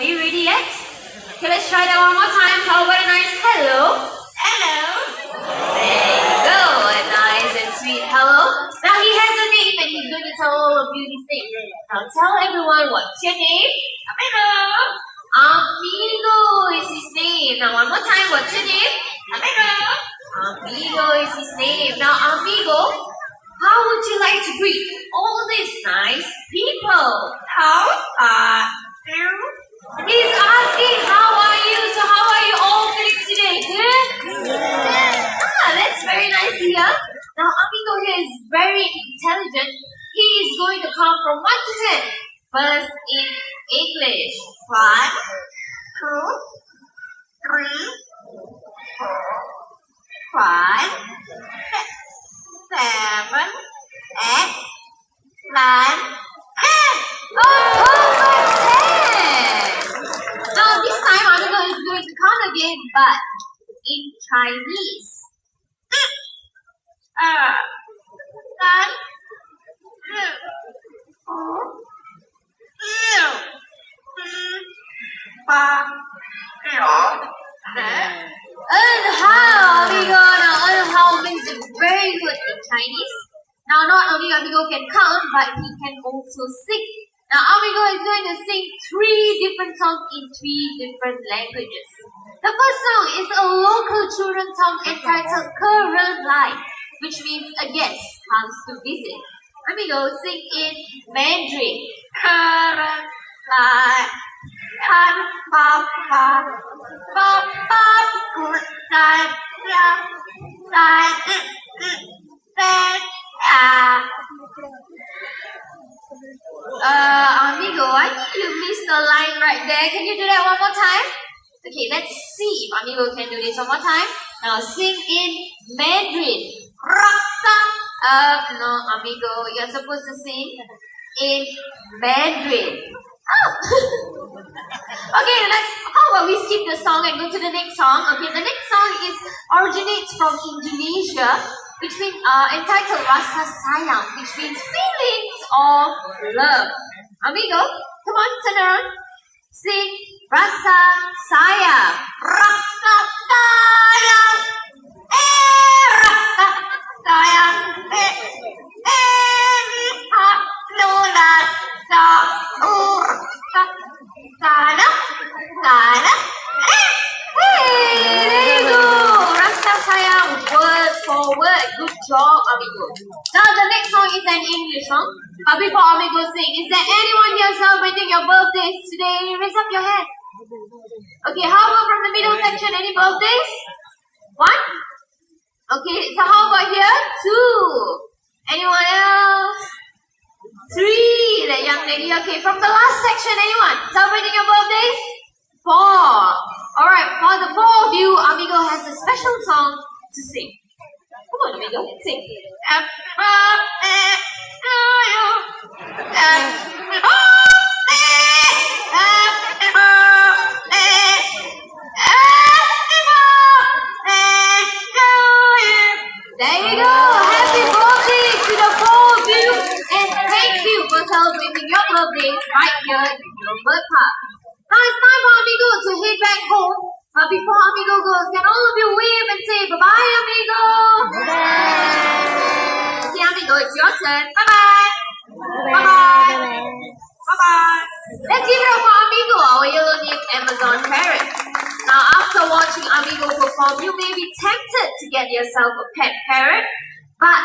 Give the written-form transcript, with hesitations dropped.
Are you ready yet? Okay, let's try that one more time. How about a nice hello? Hello. There you go. A nice and sweet hello. Now he has a name and he's going to tell all of you his name. Now tell everyone what's your name? Amigo. Amigo is his name. Now one more time. What's your name? Amigo. Amigo is his name. Now Amigo, how would you like to greet all these nice people? He's asking, how are you? So how are you all feeling today? Good? That's very nice to hear. Now Amigo here is very intelligent. He is going to count from 1 to 10. First in English. 1, 2, 3, 4, 5, 7, 8, 9, 10. Oh, perfect! 10! Now this time Amigo is going to count again, but in Chinese. 2, 3, 4, 6, 7, 8, 9. How, Amigo? Now, how means very good in Chinese. Now, not only Amigo can count, but he can also sing. Now, Amigo is going to sing 3 different songs in 3 different languages. The first song is a local children's song entitled Current Life, which means a guest comes to visit. Amigo, sing in Mandarin. Current Life. Amigo, I think you missed the line right there. Can you do that one more time? Okay, let's see if Amigo can do this one more time. Now sing in Mandarin. No, Amigo, you're supposed to sing in Mandarin. Oh. Okay, how about we skip the song and go to the next song? Okay, the next song originates from Indonesia, which means entitled Rasa Sayang, which means feelings of love. Amigo, come on, turn around. Sing Rasa Sayang. Rasa Sayang. Rasa Sayang. Good job, Amigo. Now the next song is an English song. But before Amigo sing, is there anyone here celebrating your birthdays today? Raise up your hand. Okay, how about from the middle section? Any birthdays? 1? Okay, so how about here? 2. Anyone else? 3. That young lady. Okay, from the last section, anyone celebrating your birthdays? 4. Alright, for the 4 of you, Amigo has a special song to sing. Come on, Amigo, sing. Happy birthday to you. Happy birthday. Happy birthday. Happy birthday to you. There you go. Happy birthday to the 4 of you. And thank you for celebrating your birthday right here in your bird park. Now it's time for Amigo to head back home. But before Amigo goes, can all of you wave and say bye-bye, Amigo? Bye-bye. Okay, Amigo, it's your turn. Bye-bye. Bye-bye. Bye-bye. Let's give it up for Amigo, our yellow-named Amazon Parrot. Now, after watching Amigo perform, you may be tempted to get yourself a pet parrot, but